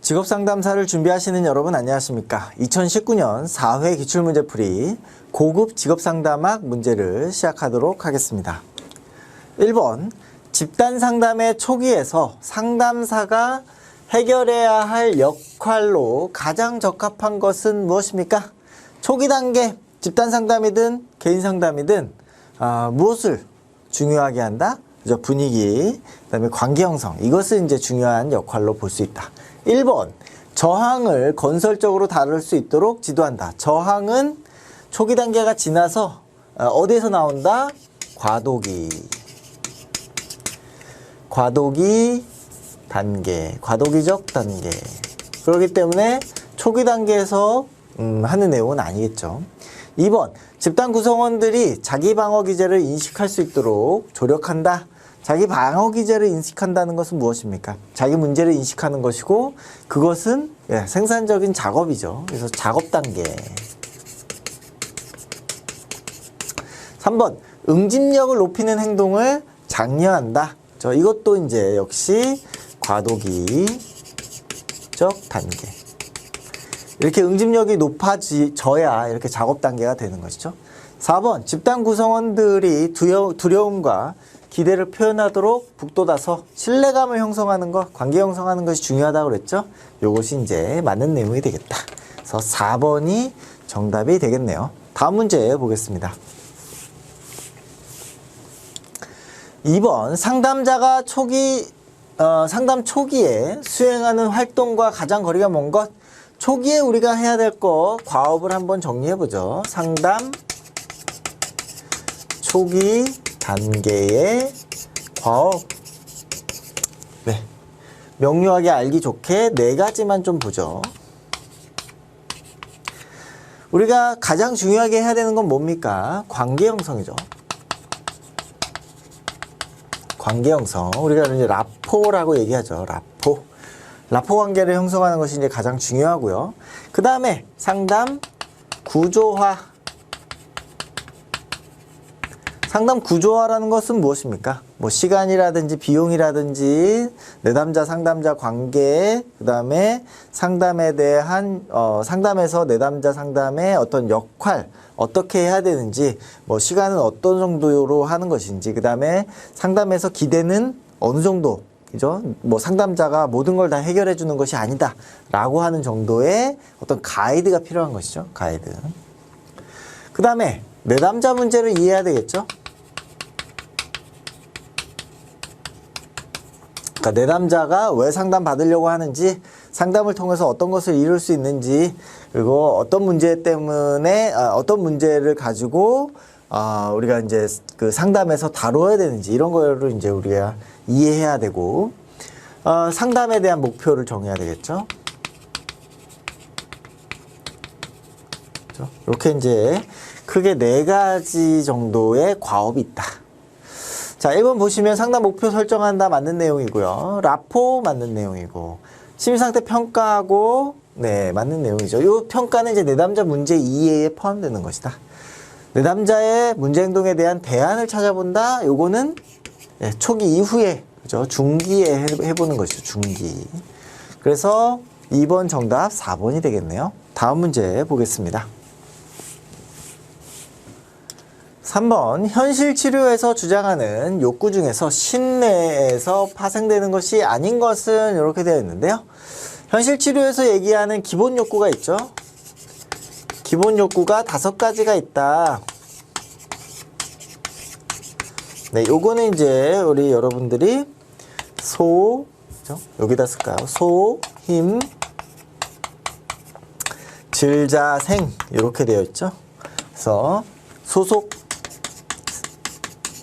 직업상담사를 준비하시는 여러분 안녕하십니까? 2019년 4회 기출문제풀이 고급 직업상담학 문제를 시작하도록 하겠습니다. 1번, 집단상담의 초기에서 상담사가 해결해야 할 역할로 가장 적합한 것은 무엇입니까? 초기 단계 집단상담이든 개인상담이든 무엇을 중요하게 한다? 분위기, 그 다음에 관계 형성, 이것을 이제 중요한 역할로 볼 수 있다. 1번, 저항을 건설적으로 다룰 수 있도록 지도한다. 저항은 초기 단계가 지나서 어디에서 나온다? 과도기 단계, 과도기적 단계. 그렇기 때문에 초기 단계에서 하는 내용은 아니겠죠. 2번, 집단 구성원들이 자기 방어 기제를 인식할 수 있도록 조력한다. 자기 방어 기제를 인식한다는 것은 무엇입니까? 자기 문제를 인식하는 것이고, 그것은 생산적인 작업이죠. 그래서 작업 단계. 3번, 응집력을 높이는 행동을 장려한다. 이것도 이제 역시 과도기적 단계. 이렇게 응집력이 높아져야 이렇게 작업 단계가 되는 것이죠. 4번, 집단 구성원들이 두려움과 기대를 표현하도록 북돋아서 신뢰감을 형성하는 것, 관계 형성하는 것이 중요하다고 그랬죠. 이것이 이제 맞는 내용이 되겠다. 그래서 4번이 정답이 되겠네요. 다음 문제 보겠습니다. 2번, 상담자가 상담 초기에 수행하는 활동과 가장 거리가 먼 것. 초기에 우리가 해야 될 거 과업을 한번 정리해보죠. 상담 초기 단계의 과업. 네, 명료하게 알기 좋게 4가지만 좀 보죠. 우리가 가장 중요하게 해야 되는 건 뭡니까? 관계 형성이죠. 관계 형성. 우리가 이제 라포라고 얘기하죠. 라포 관계를 형성하는 것이 이제 가장 중요하고요. 그 다음에 상담 구조화. 상담 구조화라는 것은 무엇입니까? 시간이라든지 비용이라든지 내담자 상담자 관계, 그 다음에 상담에 대한 상담에서 내담자 상담의 어떤 역할, 어떻게 해야 되는지, 시간은 어떤 정도로 하는 것인지, 그 다음에 상담에서 기대는 어느 정도, 그죠? 상담자가 모든 걸 다 해결해 주는 것이 아니다 라고 하는 정도의 어떤 가이드가 필요한 것이죠. 가이드. 그 다음에 내담자 문제를 이해해야 되겠죠. 그러니까 내담자가 왜 상담 받으려고 하는지, 상담을 통해서 어떤 것을 이룰 수 있는지, 그리고 어떤 문제 때문에 어떤 문제를 가지고 우리가 이제 그 상담에서 다뤄야 되는지, 이런 거를 이제 우리가 이해해야 되고, 상담에 대한 목표를 정해야 되겠죠. 이렇게 이제 크게 4가지 정도의 과업이 있다. 자, 1번 보시면 상담 목표 설정한다 맞는 내용이고요. 라포 맞는 내용이고, 심리상태 평가하고, 네, 맞는 내용이죠. 이 평가는 이제 내담자 문제 이해에 포함되는 것이다. 내담자의 문제 행동에 대한 대안을 찾아본다. 요거는 초기 이후에, 그죠? 중기에 해보는 것이죠. 중기. 그래서 2번 정답 4번이 되겠네요. 다음 문제 보겠습니다. 3번, 현실 치료에서 주장하는 욕구 중에서 신내에서 파생되는 것이 아닌 것은 이렇게 되어 있는데요. 현실 치료에서 얘기하는 기본 욕구가 있죠. 기본 욕구가 5가지가 있다. 네, 요거는 이제 우리 여러분들이 그죠? 여기다 쓸까요? 힘, 질자생 이렇게 되어 있죠. 그래서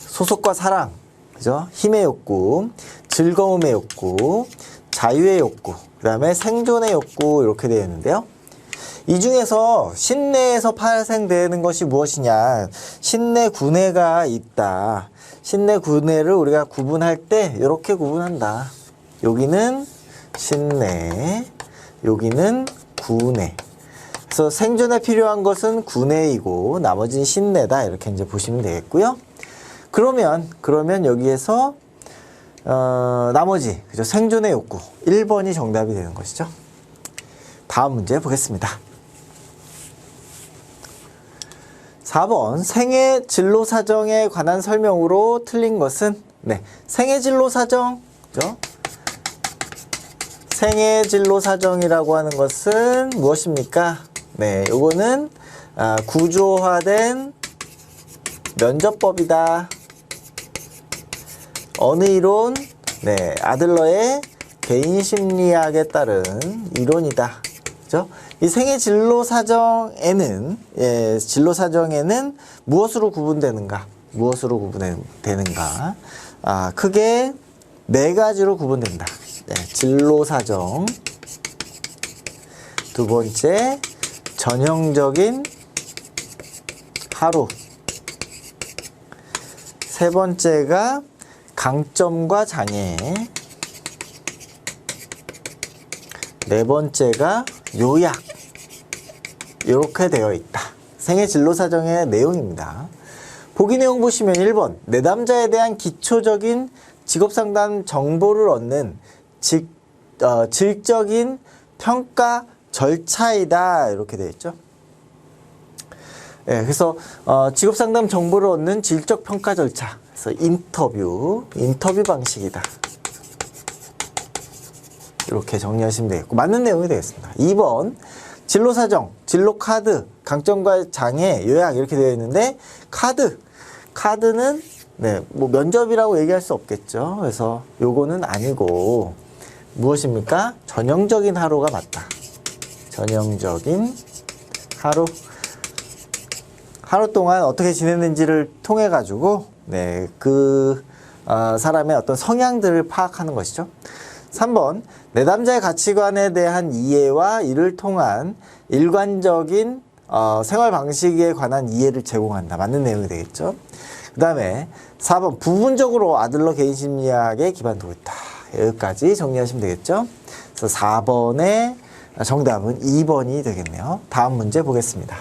소속과 사랑, 그죠? 힘의 욕구, 즐거움의 욕구, 자유의 욕구, 그 다음에 생존의 욕구 이렇게 되어 있는데요. 이 중에서 신내에서 파생되는 것이 무엇이냐? 신내 구내가 있다. 신내 구내를 우리가 구분할 때 이렇게 구분한다. 여기는 신내, 여기는 구내. 그래서 생존에 필요한 것은 구내이고 나머지는 신내다. 이렇게 이제 보시면 되겠고요. 그러면 여기에서 나머지, 그죠? 생존의 욕구 1번이 정답이 되는 것이죠. 다음 문제 보겠습니다. 4번 생애 진로 사정에 관한 설명으로 틀린 것은 네, 생애 진로 사정 그죠? 생애 진로 사정이라고 하는 것은 무엇입니까? 네, 요거는 구조화된 면접법이다. 어느 이론? 네, 아들러의 개인 심리학에 따른 이론이다. 그죠? 이 생애 진로 사정에는 진로 사정에는 무엇으로 구분되는가? 무엇으로 구분되는가? 크게 네 가지로 구분된다. 네, 진로 사정. 두 번째, 전형적인 하루. 세 번째가 강점과 장애. 네 번째가 요약. 이렇게 되어 있다. 생애 진로 사정의 내용입니다. 보기 내용 보시면 1번 내담자에 대한 기초적인 직업상담 정보를 얻는 질적인 평가 절차이다. 이렇게 되어 있죠. 네, 그래서 직업상담 정보를 얻는 질적 평가 절차. 그래서 인터뷰 방식이다. 이렇게 정리하시면 되겠고 맞는 내용이 되겠습니다. 2번 진로사정, 진로카드, 강점과 장애, 요약 이렇게 되어 있는데 카드는 네, 뭐 면접이라고 얘기할 수 없겠죠. 그래서 요거는 아니고 무엇입니까? 전형적인 하루가 맞다. 전형적인 하루 동안 어떻게 지냈는지를 통해 가지고 네, 그 사람의 어떤 성향들을 파악하는 것이죠. 3번 내담자의 가치관에 대한 이해와 이를 통한 일관적인 생활 방식에 관한 이해를 제공한다. 맞는 내용이 되겠죠. 그 다음에 4번 부분적으로 아들러 개인 심리학에 기반두고 있다. 여기까지 정리하시면 되겠죠. 그래서 4번의 정답은 2번이 되겠네요. 다음 문제 보겠습니다.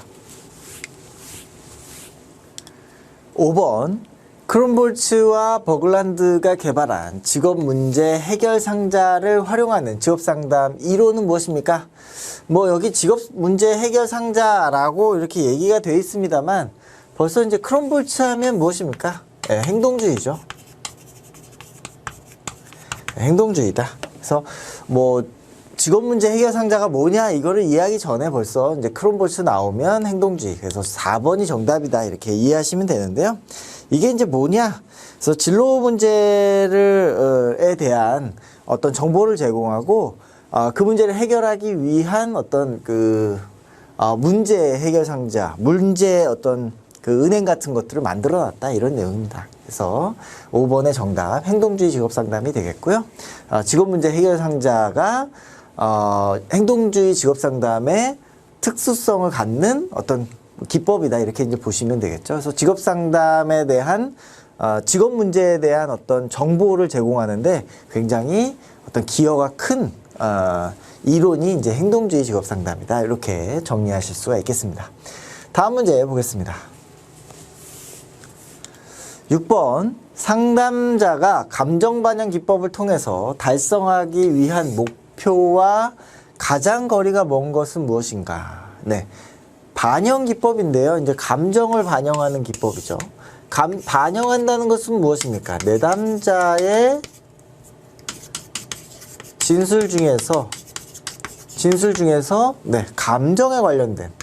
5번 크롬볼츠와 버글란드가 개발한 직업 문제 해결 상자를 활용하는 직업 상담 이론은 무엇입니까? 뭐 여기 직업 문제 해결 상자라고 이렇게 얘기가 되어 있습니다만 벌써 이제 크롬볼츠 하면 무엇입니까? 네, 행동주의죠. 행동주의다. 그래서 뭐 직업 문제 해결 상자가 뭐냐 이거를 이해하기 전에 벌써 이제 크롬볼츠 나오면 행동주의. 그래서 4번이 정답이다 이렇게 이해하시면 되는데요. 이게 이제 뭐냐? 그래서 진로 문제에 대한 어떤 정보를 제공하고 그 문제를 해결하기 위한 어떤 그 문제 해결 상자, 문제 어떤 그 은행 같은 것들을 만들어 놨다 이런 내용입니다. 그래서 5번의 정답 행동주의 직업 상담이 되겠고요. 직업 문제 해결 상자가 행동주의 직업 상담의 특수성을 갖는 어떤 기법이다 이렇게 이제 보시면 되겠죠. 그래서 직업 상담에 대한 직업 문제에 대한 어떤 정보를 제공하는데 굉장히 어떤 기여가 큰 이론이 이제 행동주의 직업 상담이다 이렇게 정리하실 수가 있겠습니다. 다음 문제 보겠습니다. 6번 상담자가 감정 반영 기법을 통해서 달성하기 위한 목표와 가장 거리가 먼 것은 무엇인가? 네. 반영 기법인데요. 이제 감정을 반영하는 기법이죠. 반영한다는 것은 무엇입니까? 내담자의 진술 중에서 네, 감정에 관련된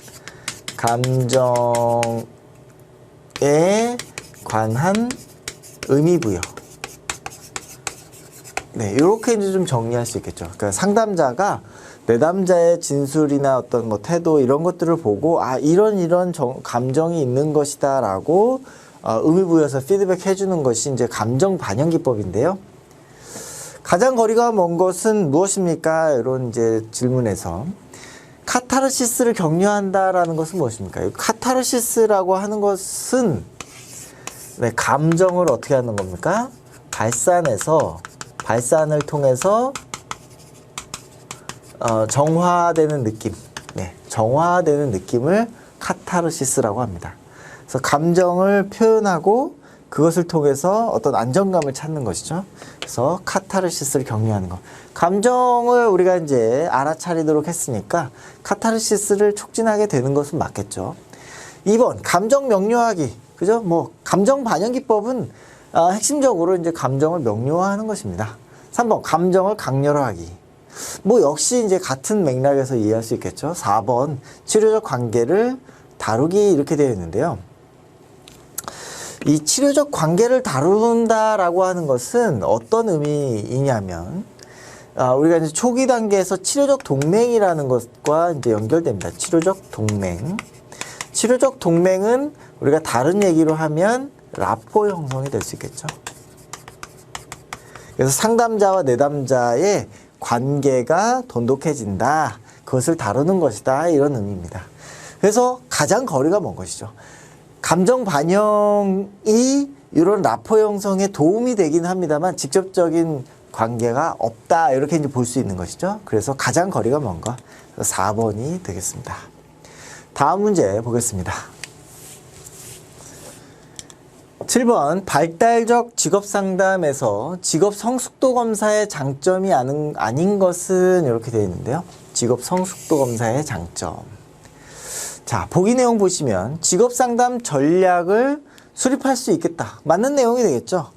감정에 관한 의미 부여. 네, 이렇게 이제 좀 정리할 수 있겠죠. 그러니까 상담자가 내담자의 진술이나 어떤 뭐 태도 이런 것들을 보고 이런 감정이 있는 것이다라고 의미 부여해서 피드백 해주는 것이 이제 감정 반영 기법인데요. 가장 거리가 먼 것은 무엇입니까? 이런 이제 질문에서 카타르시스를 격려한다라는 것은 무엇입니까? 카타르시스라고 하는 것은 네, 감정을 어떻게 하는 겁니까? 발산을 통해서 정화되는 느낌, 네, 정화되는 느낌을 카타르시스라고 합니다. 그래서 감정을 표현하고 그것을 통해서 어떤 안정감을 찾는 것이죠. 그래서 카타르시스를 격려하는 거. 감정을 우리가 이제 알아차리도록 했으니까 카타르시스를 촉진하게 되는 것은 맞겠죠. 2번, 감정 명료하기. 그죠? 뭐, 감정 반영 기법은 핵심적으로 이제 감정을 명료화하는 것입니다. 3번, 감정을 강렬 하기. 뭐, 역시 이제 같은 맥락에서 이해할 수 있겠죠. 4번, 치료적 관계를 다루기 이렇게 되어 있는데요. 이 치료적 관계를 다룬다라고 하는 것은 어떤 의미이냐면, 우리가 이제 초기 단계에서 치료적 동맹이라는 것과 이제 연결됩니다. 치료적 동맹. 치료적 동맹은 우리가 다른 얘기로 하면 라포 형성이 될 수 있겠죠. 그래서 상담자와 내담자의 관계가 돈독해진다. 그것을 다루는 것이다. 이런 의미입니다. 그래서 가장 거리가 먼 것이죠. 감정 반영이 이런 라포 형성에 도움이 되긴 합니다만 직접적인 관계가 없다. 이렇게 이제 볼 수 있는 것이죠. 그래서 가장 거리가 먼 거 4번이 되겠습니다. 다음 문제 보겠습니다. 7번, 발달적 직업상담에서 직업 성숙도 검사의 장점이 아닌 것은 이렇게 되어 있는데요. 직업 성숙도 검사의 장점. 자, 보기 내용 보시면 직업상담 전략을 수립할 수 있겠다. 맞는 내용이 되겠죠.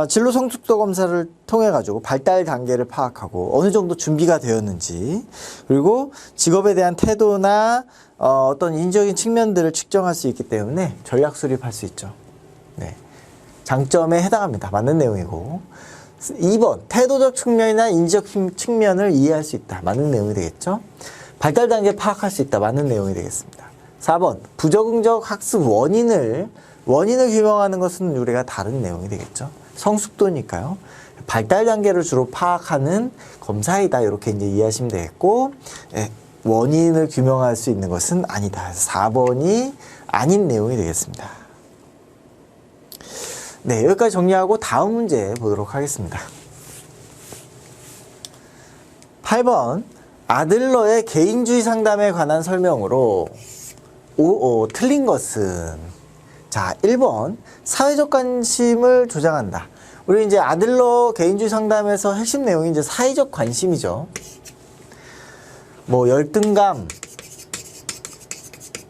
진로 성숙도 검사를 통해 가지고 발달 단계를 파악하고 어느 정도 준비가 되었는지, 그리고 직업에 대한 태도나 어떤 인적인 측면들을 측정할 수 있기 때문에 전략 수립할 수 있죠. 네. 장점에 해당합니다. 맞는 내용이고. 2번, 태도적 측면이나 인적 측면을 이해할 수 있다. 맞는 내용이 되겠죠. 발달 단계 파악할 수 있다. 맞는 내용이 되겠습니다. 4번, 부적응적 학습 원인을 규명하는 것은 우리가 다른 내용이 되겠죠. 성숙도니까요. 발달 단계를 주로 파악하는 검사이다. 이렇게 이제 이해하시면 되겠고, 예, 원인을 규명할 수 있는 것은 아니다. 4번이 아닌 내용이 되겠습니다. 네, 여기까지 정리하고 다음 문제 보도록 하겠습니다. 8번, 아들러의 개인주의 상담에 관한 설명으로 틀린 것은, 자, 1번, 사회적 관심을 조장한다. 우리 이제 아들러 개인주의 상담에서 핵심 내용이 이제 사회적 관심이죠. 뭐, 열등감,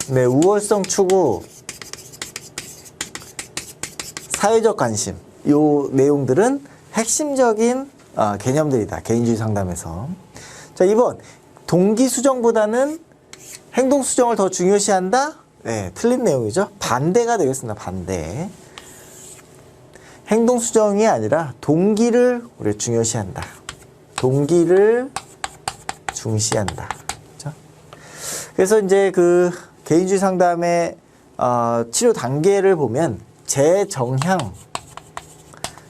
네, 우월성 추구, 사회적 관심, 요 내용들은 핵심적인 개념들이다. 개인주의 상담에서. 자, 2번, 동기 수정보다는 행동 수정을 더 중요시한다? 네, 틀린 내용이죠. 반대가 되겠습니다. 반대. 행동 수정이 아니라 동기를 우리 중요시한다. 동기를 중시한다. 그렇죠? 그래서 이제 그 개인주의 상담의 치료 단계를 보면 재정향,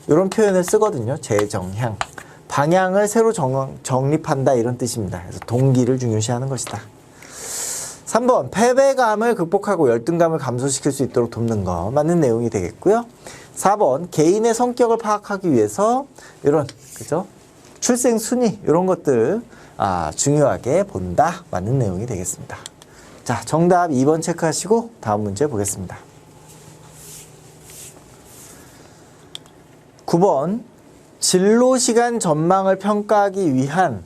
이런 표현을 쓰거든요. 재정향. 방향을 새로 정립한다, 이런 뜻입니다. 그래서 동기를 중요시하는 것이다. 3번, 패배감을 극복하고 열등감을 감소시킬 수 있도록 돕는 거. 맞는 내용이 되겠고요. 4번, 개인의 성격을 파악하기 위해서 이런, 그죠? 출생 순위, 이런 것들 중요하게 본다. 맞는 내용이 되겠습니다. 자, 정답 2번 체크하시고 다음 문제 보겠습니다. 9번, 진로시간 전망을 평가하기 위한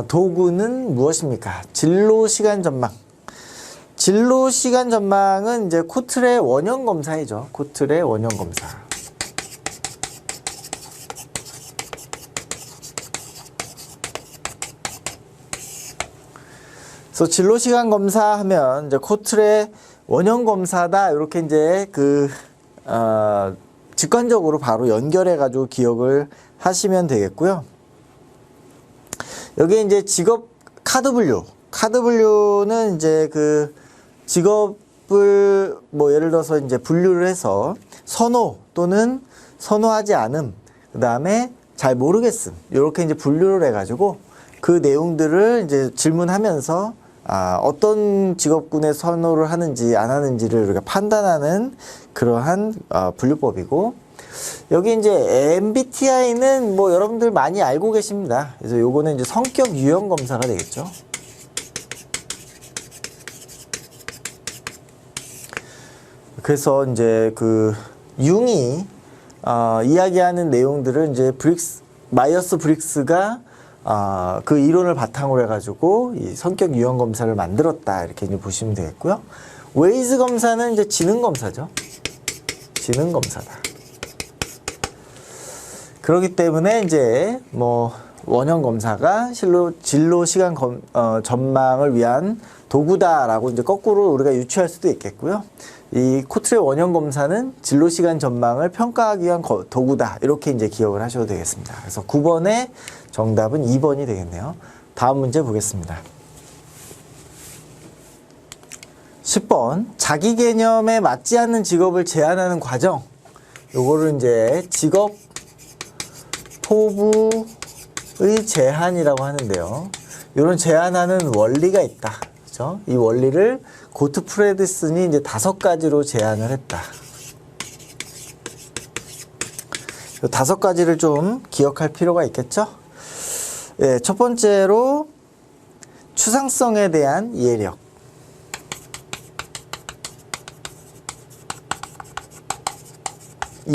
도구는 무엇입니까? 진로시간 전망. 진로시간 전망은 이제 코틀의 원형 검사이죠. 코틀의 원형 검사. 그래서 진로시간 검사하면 이제 코틀의 원형 검사다. 이렇게 이제 직관적으로 바로 연결해가지고 기억을 하시면 되겠고요. 여기에 이제 직업 카드 분류는 이제 그 직업을 뭐 예를 들어서 이제 분류를 해서 선호 또는 선호하지 않음, 그 다음에 잘 모르겠음, 이렇게 이제 분류를 해가지고 그 내용들을 이제 질문하면서 어떤 직업군에 선호를 하는지 안 하는지를 우리가 판단하는 그러한 분류법이고, 여기 이제 MBTI는 뭐 여러분들 많이 알고 계십니다. 그래서 요거는 이제 성격 유형 검사가 되겠죠. 그래서 이제 융이 이야기하는 내용들을 이제 마이어스 브릭스가 그 이론을 바탕으로 해가지고 이 성격 유형 검사를 만들었다 이렇게 이제 보시면 되겠고요. 웨이즈 검사는 이제 지능 검사죠. 지능 검사다. 그렇기 때문에 이제 뭐 원형 검사가 진로 시간 전망을 위한 도구다라고 이제 거꾸로 우리가 유추할 수도 있겠고요. 이 코트레 원형 검사는 진로 시간 전망을 평가하기 위한 도구다. 이렇게 이제 기억을 하셔도 되겠습니다. 그래서 9번의 정답은 2번이 되겠네요. 다음 문제 보겠습니다. 10번. 자기 개념에 맞지 않는 직업을 제안하는 과정. 요거를 이제 직업 포부의 제한이라고 하는데요. 이런 제한하는 원리가 있다. 그죠? 이 원리를 고트프레드슨이 이제 5가지로 제안을 했다. 이 5가지를 좀 기억할 필요가 있겠죠? 예, 첫 번째로 추상성에 대한 이해력.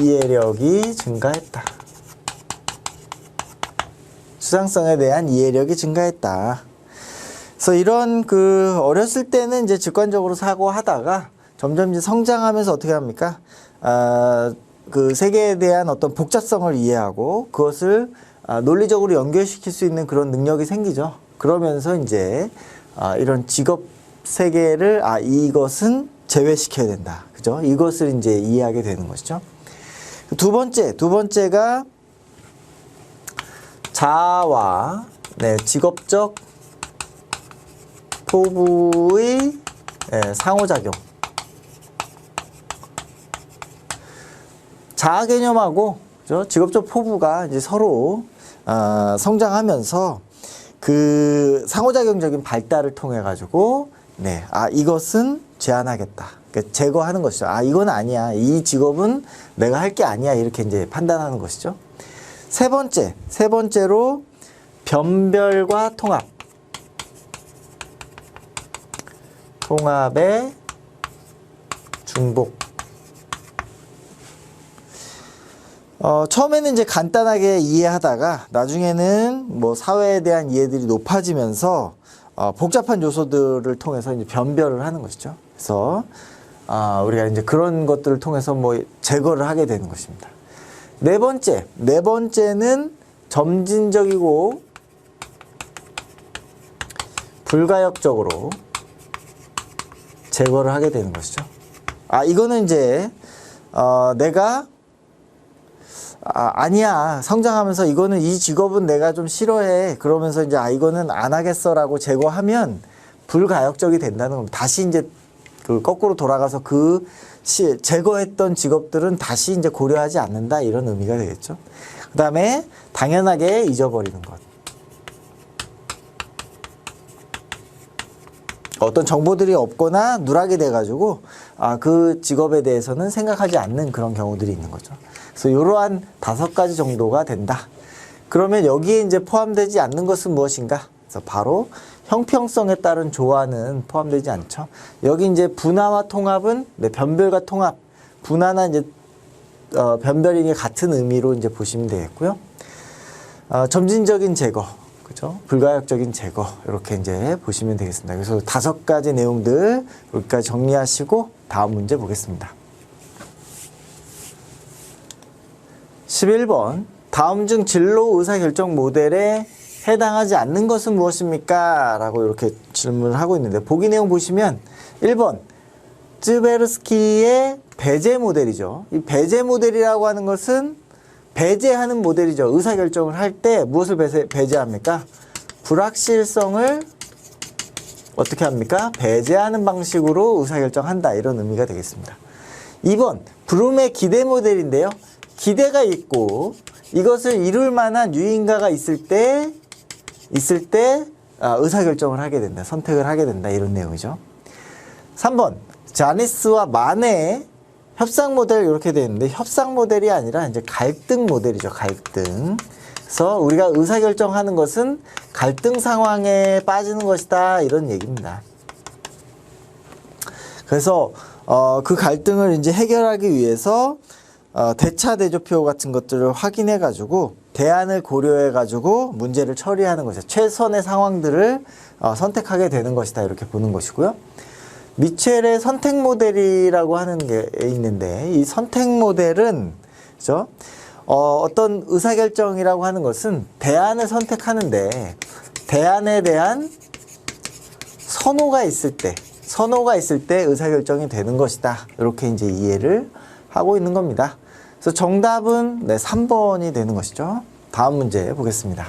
이해력이 증가했다. 추상성에 대한 이해력이 증가했다. 그래서 이런 어렸을 때는 이제 직관적으로 사고하다가 점점 이제 성장하면서 어떻게 합니까? 그 세계에 대한 어떤 복잡성을 이해하고 그것을 논리적으로 연결시킬 수 있는 그런 능력이 생기죠. 그러면서 이제 이런 직업 세계를 이것은 제외시켜야 된다. 그죠? 이것을 이제 이해하게 되는 것이죠. 두 번째가 자아와 직업적 포부의 상호작용. 자아 개념하고 직업적 포부가 이제 서로 성장하면서 그 상호작용적인 발달을 통해 가지고 이것은 제한하겠다. 그러니까 제거하는 것이죠. 이건 아니야. 이 직업은 내가 할 게 아니야. 이렇게 이제 판단하는 것이죠. 세 번째로 변별과 통합. 통합의 중복. 처음에는 이제 간단하게 이해하다가 나중에는 뭐 사회에 대한 이해들이 높아지면서 복잡한 요소들을 통해서 이제 변별을 하는 것이죠. 그래서 우리가 이제 그런 것들을 통해서 뭐 제거를 하게 되는 것입니다. 네 번째는 점진적이고 불가역적으로 제거를 하게 되는 것이죠. 이거는 이제 내가 아니야. 성장하면서 이거는 이 직업은 내가 좀 싫어해. 그러면서 이제 이거는 안 하겠어라고 제거하면 불가역적이 된다는 겁니다. 다시 이제 거꾸로 돌아가서 제거했던 직업들은 다시 이제 고려하지 않는다. 이런 의미가 되겠죠. 그 다음에 당연하게 잊어버리는 것. 어떤 정보들이 없거나 누락이 돼가지고 그 직업에 대해서는 생각하지 않는 그런 경우들이 있는 거죠. 그래서 이러한 5가지 정도가 된다. 그러면 여기에 이제 포함되지 않는 것은 무엇인가? 그래서 바로 형평성에 따른 조화는 포함되지 않죠. 여기 이제 분화와 통합은 변별과 통합, 분화나 이제 변별이 같은 의미로 이제 보시면 되겠고요. 점진적인 제거. 그죠? 불가역적인 제거. 이렇게 이제 보시면 되겠습니다. 그래서 5가지 내용들 여기까지 정리하시고 다음 문제 보겠습니다. 11번. 다음 중 진로 의사결정 모델에 해당하지 않는 것은 무엇입니까? 라고 이렇게 질문을 하고 있는데 보기 내용 보시면 1번. 쯔베르스키의 배제 모델이죠. 이 배제 모델이라고 하는 것은 배제하는 모델이죠. 의사결정을 할 때 무엇을 배제합니까? 불확실성을 어떻게 합니까? 배제하는 방식으로 의사결정한다. 이런 의미가 되겠습니다. 2번. 브룸의 기대 모델인데요. 기대가 있고 이것을 이룰 만한 유인가가 있을 때 의사결정을 하게 된다. 선택을 하게 된다. 이런 내용이죠. 3번. 자니스와 만의 협상 모델 이렇게 되어 있는데 협상 모델이 아니라 이제 갈등 모델이죠. 갈등. 그래서 우리가 의사결정하는 것은 갈등 상황에 빠지는 것이다. 이런 얘기입니다. 그래서 그 갈등을 이제 해결하기 위해서 대차 대조표 같은 것들을 확인해 가지고 대안을 고려해 가지고 문제를 처리하는 것이죠. 최선의 상황들을 선택하게 되는 것이다, 이렇게 보는 것이고요. 미첼의 선택 모델이라고 하는 게 있는데, 이 선택 모델은 그죠? 어떤 의사결정이라고 하는 것은 대안을 선택하는데 대안에 대한 선호가 있을 때 의사결정이 되는 것이다, 이렇게 이제 이해를 하고 있는 겁니다. 그래서 정답은 3번이 되는 것이죠. 다음 문제 보겠습니다.